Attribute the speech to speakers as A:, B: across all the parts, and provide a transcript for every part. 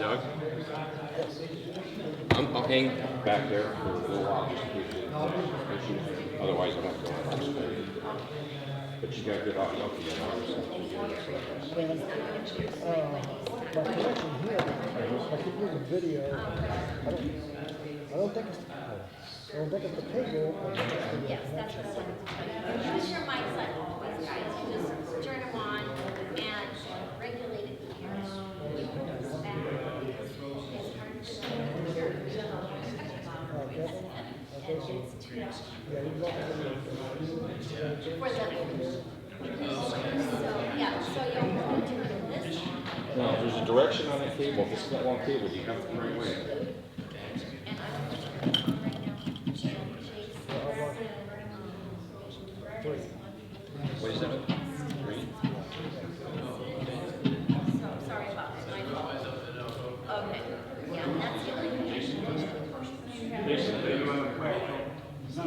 A: Doug? I'll hang back there for a little while just in case you issues. Otherwise, I'm not going to but you got good audio.
B: My connection here, I keep using video. I don't think it's the cable.
C: Yes, that's what I wanted to tell you. Use your mics like always, guys. You just turn them on and regulate it here. It's back. It's hard to hear. And it's too much. For the, so you'll turn this.
A: No, there's a direction on that cable. If it's not one cable, you have to the right way.
C: And I'm going to turn it on right now.
A: What is that? Three?
C: So sorry about that. My fault. Okay. Yeah, that's the only thing. So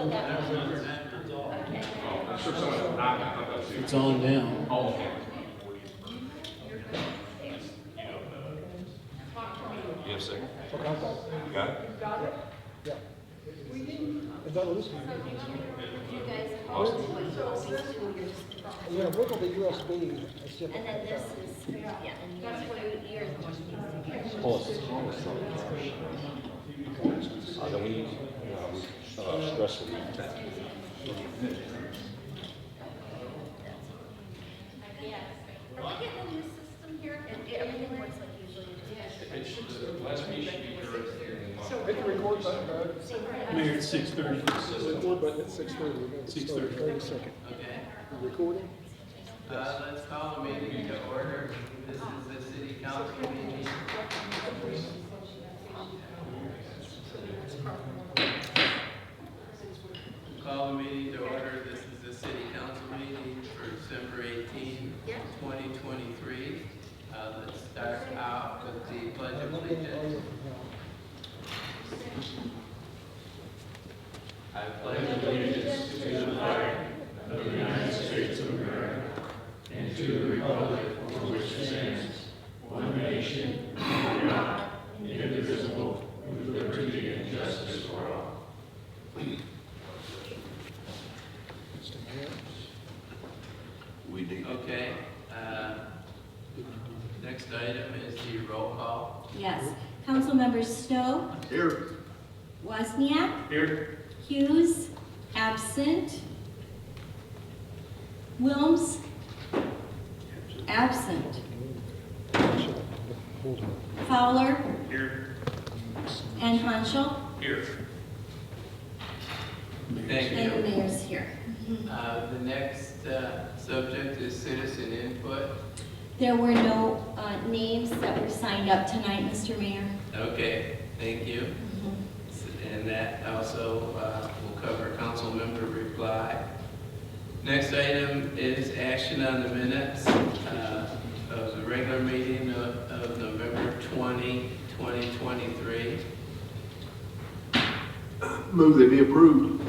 C: that was okay.
A: I'm sure someone knocked on that.
D: It's on now.
A: Oh, okay. You have a second?
B: Okay.
A: You got it?
B: Yeah. Is that listening?
C: You guys
A: Awesome.
B: Yeah, look at the USB.
C: and then this is, yeah, and that's what yours was.
A: Oh, it's Thomas. Then we need stress relief.
C: Yeah. Are we getting a new system here? And everything works like usually?
A: It should, last week should be
B: Hit the record button, Doug.
D: Mayor, it's 6:30.
B: Record button at 6:30.
D: 6:30.
B: 30 seconds.
E: Okay,
B: Recording?
E: let's call the meeting to order. This is the city council meeting. Call the meeting to order. This is the city council meeting for December 18, 2023. Let's start out with the pledge of allegiance. I pledge allegiance to the flag of the United States of America and to the republic for which it stands, one nation, under God, indivisible, with liberty and justice for all. Okay. Next item is the roll call.
C: Yes. Council members Stowe,
A: Here.
C: Wozniak,
D: Here.
C: Hughes, absent. Wilms, absent. Fowler
D: Here.
C: and Hanschel,
D: Here.
E: Thank
C: and the
E: you.
C: mayor's here.
E: The next subject is citizen input.
C: There were no names that were signed up tonight, Mr. Mayor.
E: Okay, thank you. And that also will cover council member reply. Next item is action on the minutes of the regular meeting of November 20, 2023.
F: Move they be approved.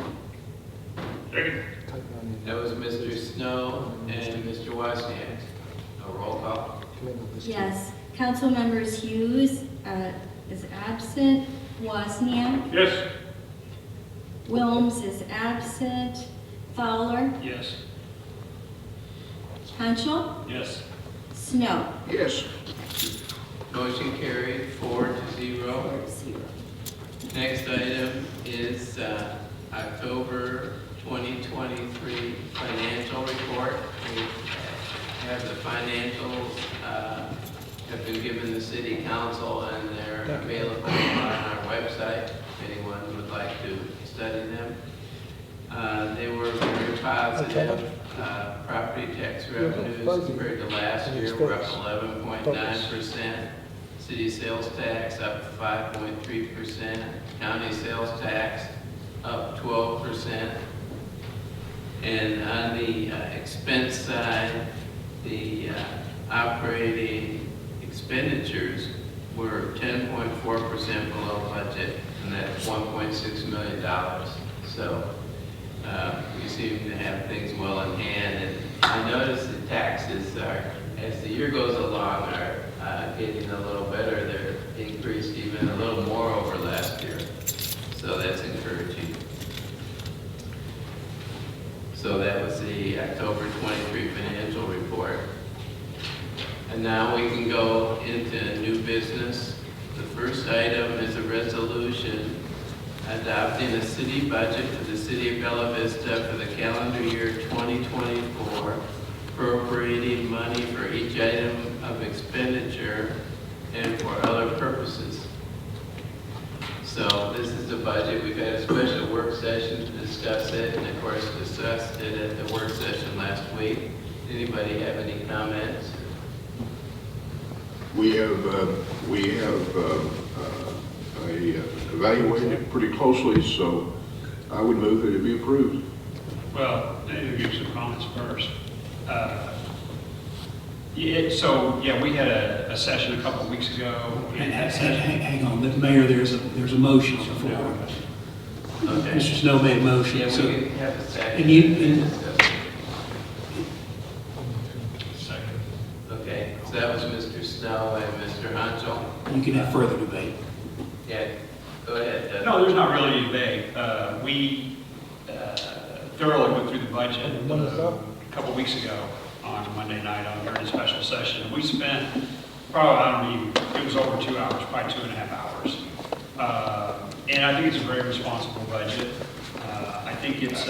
E: That was Mr. Snow and Mr. Wozniak. A roll call.
C: Yes. Council members Hughes is absent. Wozniak.
D: Yes.
C: Wilms is absent. Fowler.
D: Yes.
C: Hanschel.
D: Yes.
C: Snow.
F: Yes.
E: Motion carried 4-0. Next item is October 2023 financial report. We have the financials have been given the city council and they're available on our website if anyone would like to study them. They were very positive. Property tax revenues compared to last year were up 11.9%. City sales tax up 5.3%. County sales tax up 12%. And on the expense side, the operating expenditures were 10.4% below budget, and that's $1.6 million. So we seem to have things well in hand. And I noticed the taxes are as the year goes along, are getting a little better. They're increased even a little more over last year. So that's encouraging. So that was the October 23 financial report. And now we can go into new business. The first item is a resolution adopting a city budget for the city of Bella Vista for the calendar year 2024, appropriating money for each item of expenditure and for other purposes. So this is the budget. We've had a special work session to discuss it, and of course discussed it at the work session last week. Anybody have any comments?
F: We have evaluated it pretty closely, so I would move that it be approved.
D: Well, let me give some comments first. We had a session a couple of weeks ago. And that session,
G: Hang on, Mayor, there's a motion on the floor.
E: Okay.
G: Mr. Snow made a motion,
E: Yeah,
G: so,
E: we can have a second.
G: and you,
D: second.
E: Okay, so that was Mr. Snow and Mr. Hanchel.
G: you can have further debate.
E: Yeah, go ahead.
D: No, there's not really any debate. We thoroughly went through the budget a couple weeks ago on Monday night during a special session. We spent probably, it was over 2 hours, probably 2.5 hours. And I think it's a very responsible budget. I think it's,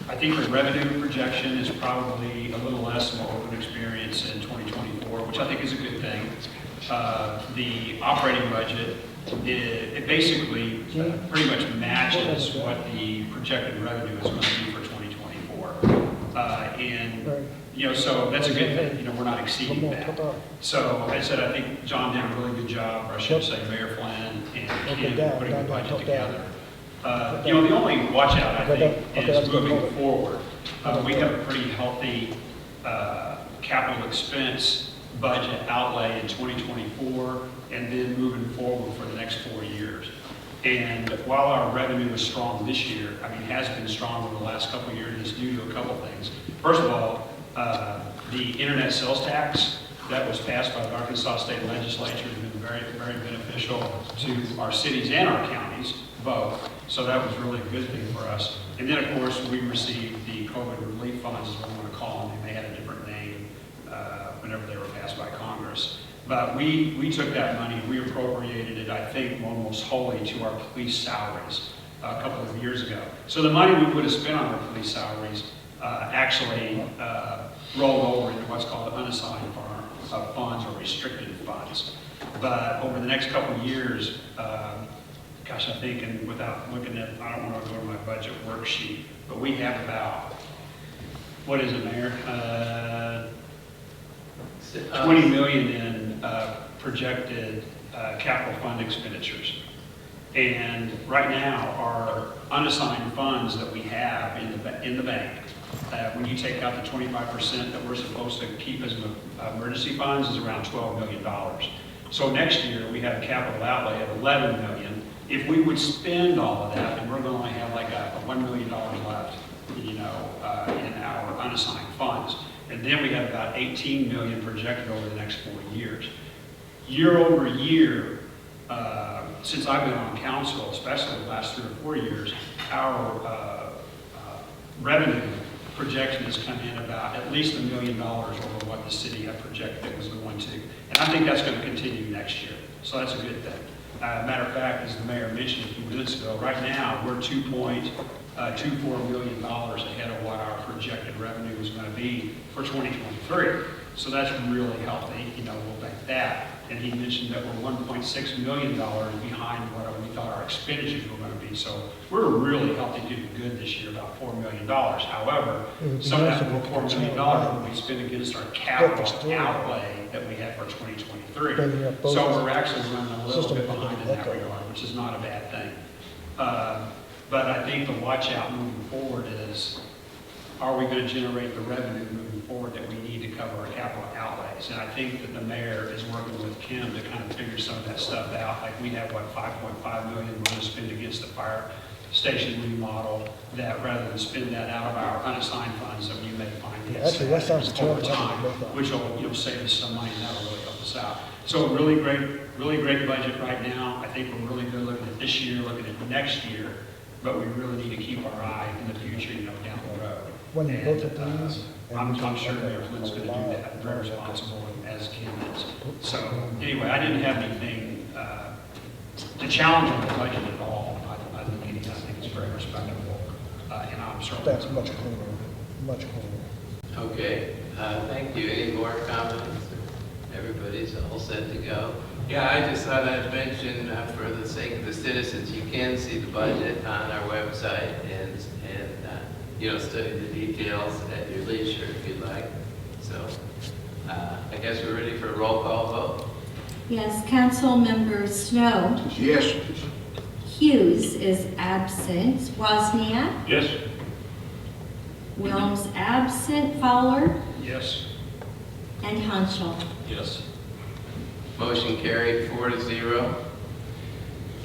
D: I think the revenue projection is probably a little less than what we're going to experience in 2024, which I think is a good thing. The operating budget, it basically pretty much matches what the projected revenue is going to be for 2024. So that's a good thing. We're not exceeding that. So as I said, I think John did a really good job, or I should say Mayor Flynn and Kim putting the budget together. The only watch out, I think, is moving forward. We have a pretty healthy capital expense budget outlay in 2024, and then moving forward for the next 4 years. And while our revenue is strong this year, it has been strong over the last couple of years, it's due to a couple of things. First of all, the internet sales tax that was passed by the Arkansas State Legislature has been very, very beneficial to our cities and our counties, both. So that was really a good thing for us. And then, of course, we received the COVID relief funds, as we want to call them. They had a different name whenever they were passed by Congress. But we took that money, we appropriated it, I think, almost wholly to our police salaries a couple of years ago. So the money we would have spent on our police salaries actually rolled over into what's called unassigned funds or restricted funds. But over the next couple of years, I think, and without looking at, I don't want to go to my budget worksheet, but we have about, what is it, Mayor? 20 million in projected capital fund expenditures. And right now, our unassigned funds that we have in the bank, when you take out the 25% that we're supposed to keep as emergency funds, is around $12 million. So next year, we have a capital outlay of $11 million. If we would spend all of that, then we're going to only have like a $1 million left, in our unassigned funds. And then we have about 18 million projected over the next 4 years. Year over year, since I've been on council, especially the last 3 or 4 years, our revenue projection has come in about at least $1 million over what the city had projected it was going to. And I think that's going to continue next year. So that's a good thing. Matter of fact, as the mayor mentioned a few minutes ago, right now we're $2.24 million ahead of what our projected revenue is going to be for 2023. So that's really healthy. We'll bank that. And he mentioned that we're $1.6 million behind what we thought our expenditures were going to be. So we're really healthy, doing good this year, about $4 million. However, some of that $4 million will be spent against our capital outlay that we have for 2023. So we're actually running a little bit behind in that regard, which is not a bad thing. But I think the watch out moving forward is, are we going to generate the revenue moving forward that we need to cover our capital outlays? And I think that the mayor is working with Kim to kind of figure some of that stuff out. Like we have, $5.5 million we're going to spend against the fire station remodel, that rather than spend that out of our unassigned funds, that we may finance
B: Actually, that sounds
D: over
B: terrible.
D: time, which will, save us some money, and that'll really help us out. So a really great budget right now. I think we're really good looking at this year, looking at next year, but we really need to keep our eye in the future, down the road.
B: When you
D: And,
B: look at these,
D: I'm sure Mayor Flynn's going to do that, very responsible, as Kim is. So, anyway, I didn't have anything to challenge on the budget at all. I think it's very respectable, and I'm certainly.
B: that's much cleaner, much cleaner.
E: Okay, thank you. Any more comments? Everybody's all set to go. Yeah, I just thought I'd mention, for the sake of the citizens, you can see the budget on our website and study the details at your leisure if you'd like. So, I guess we're ready for a roll call vote.
H: Yes, Councilmember Snow.
F: Yes.
H: Hughes is absent. Wozniak.
A: Yes.
H: Wilms absent. Fowler.
D: Yes.
H: And Hanschel.
A: Yes.
E: Motion carried 4-0.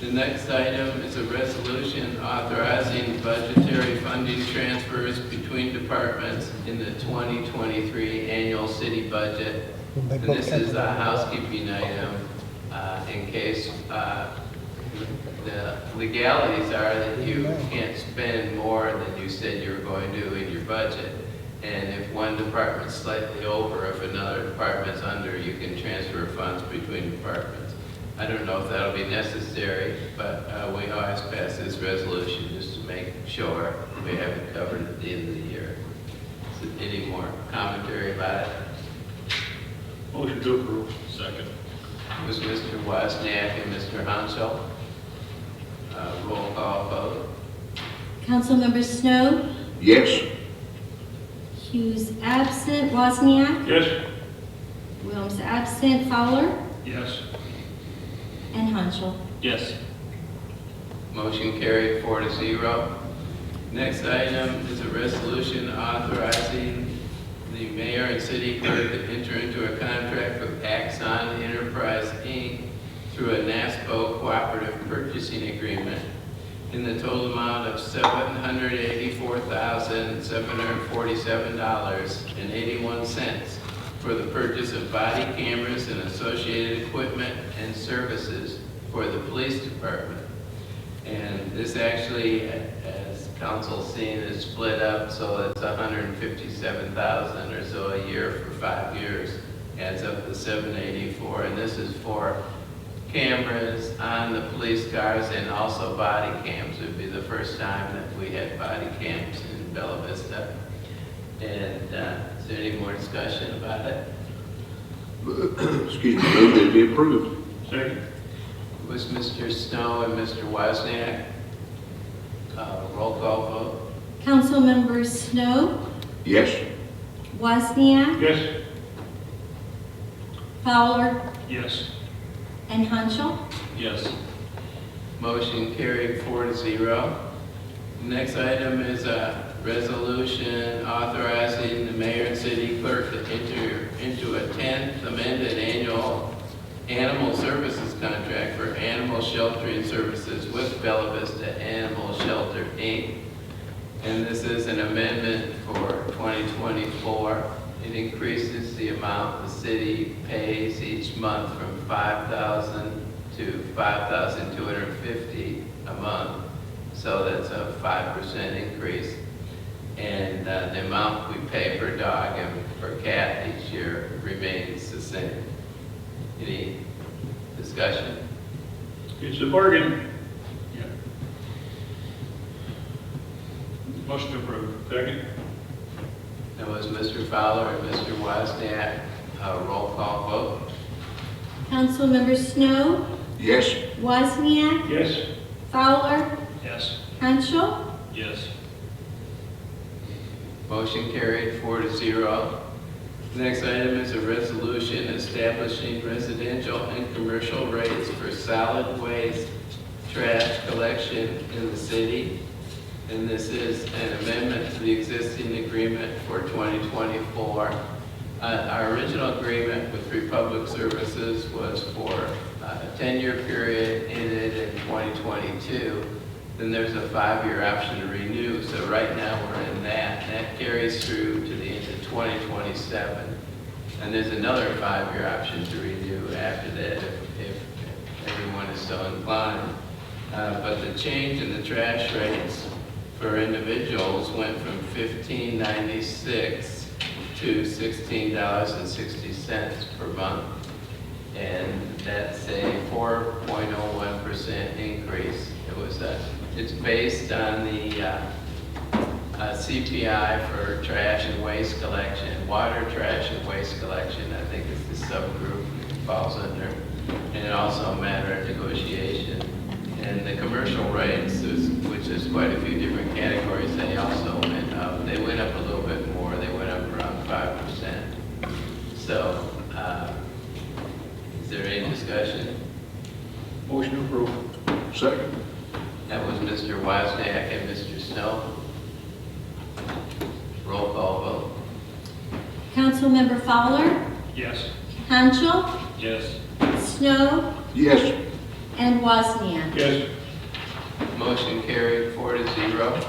E: The next item is a resolution authorizing budgetary funding transfers between departments in the 2023 annual city budget. And this is a housekeeping item in case the legalities are that you can't spend more than you said you were going to in your budget. And if one department's slightly over, if another department's under, you can transfer funds between departments. I don't know if that'll be necessary, but we always pass this resolution just to make sure we have it covered at the end of the year. So any more commentary about it?
A: Motion to approve. Second.
E: It was Mr. Wozniak and Mr. Hanschel. Roll call vote.
H: Councilmember Snow.
F: Yes.
H: Hughes absent. Wozniak.
A: Yes.
H: Wilms absent. Fowler.
D: Yes.
H: And Hanschel.
A: Yes.
E: Motion carried 4-0. Next item is a resolution authorizing the mayor and city clerk to enter into a contract with Axon Enterprise, Inc. through a NASPO cooperative purchasing agreement in the total amount of $784,747.81 for the purchase of body cameras and associated equipment and services for the police department. And this actually, as council's seen, is split up, so it's $157,000 or so a year for 5 years, adds up to $784, and this is for cameras on the police cars and also body cams. It would be the first time that we had body cams in Bella Vista. And is there any more discussion about it?
F: Excuse me, move that it be approved.
A: Second.
E: It was Mr. Snow and Mr. Wozniak. Roll call vote.
H: Councilmember Snow.
F: Yes.
H: Wozniak.
A: Yes.
H: Fowler.
D: Yes.
H: And Hanschel.
A: Yes.
E: Motion carried 4-0. Next item is a resolution authorizing the mayor and city clerk to enter into a 10th amended annual animal services contract for animal sheltering services with Bella Vista Animal Shelter, Inc. And this is an amendment for 2024. It increases the amount the city pays each month from $5,000 to $5,250 a month. So that's a 5% increase. And the amount we pay per dog and per cat each year remains the same. Any discussion?
A: It's a bargain. Yeah. Motion to approve. Second.
E: That was Mr. Fowler and Mr. Wozniak. Roll call vote.
H: Councilmember Snow.
F: Yes.
H: Wozniak.
A: Yes.
H: Fowler.
D: Yes.
H: Hanschel.
A: Yes.
E: Motion carried 4-0. Next item is a resolution establishing residential and commercial rates for solid waste trash collection in the city. And this is an amendment to the existing agreement for 2024. Our original agreement with Republic Services was for a 10-year period, ended in 2022. Then there's a 5-year option to renew. So right now we're in that. And that carries through to the end of 2027. And there's another 5-year option to renew after that if everyone is so inclined. But the change in the trash rates for individuals went from $15.96 to $16.60 per month. And that's a 4.01% increase. It's based on the CPI for trash and waste collection, water, trash, and waste collection. I think it's the subgroup it falls under, and also a matter of negotiation. And the commercial rates, which is quite a few different categories, they also went up. They went up a little bit more. They went up around 5%. So, is there any discussion?
F: Motion approved. Second.
E: That was Mr. Wozniak and Mr. Snow. Roll call vote.
H: Councilmember Fowler,
D: Yes.
H: Hanschel,
D: Yes.
H: Snow,
F: Yes.
H: and Wozniak.
D: Yes.
E: Motion carried 4-0.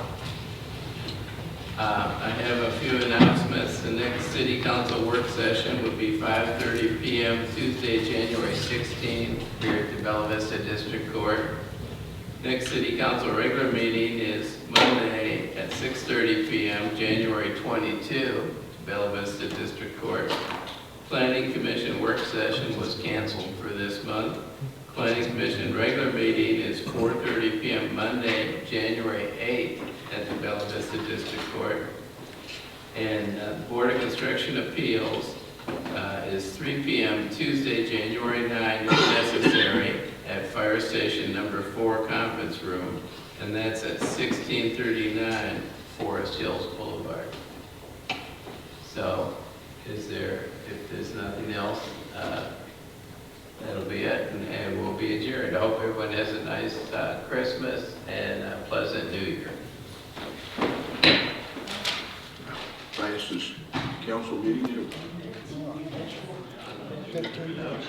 E: I have a few announcements. The next city council work session will be 5:30 p.m. Tuesday, January 16th here at the Bella Vista District Court. Next city council regular meeting is Monday at 6:30 p.m. January 22, Bella Vista District Court. Planning Commission work session was canceled for this month. Planning Commission regular meeting is 4:30 p.m. Monday, January 8th at the Bella Vista District Court. And Board of Construction Appeals is 3 p.m. Tuesday, January 9th, if necessary, at Fire Station number 4 Conference Room, and that's at 1639 Forest Hills Boulevard. So, if there's nothing else, that'll be it, and we'll be adjourned. I hope everyone has a nice Christmas and a pleasant New Year.
F: Fastest council meeting ever.
B: 15 minutes.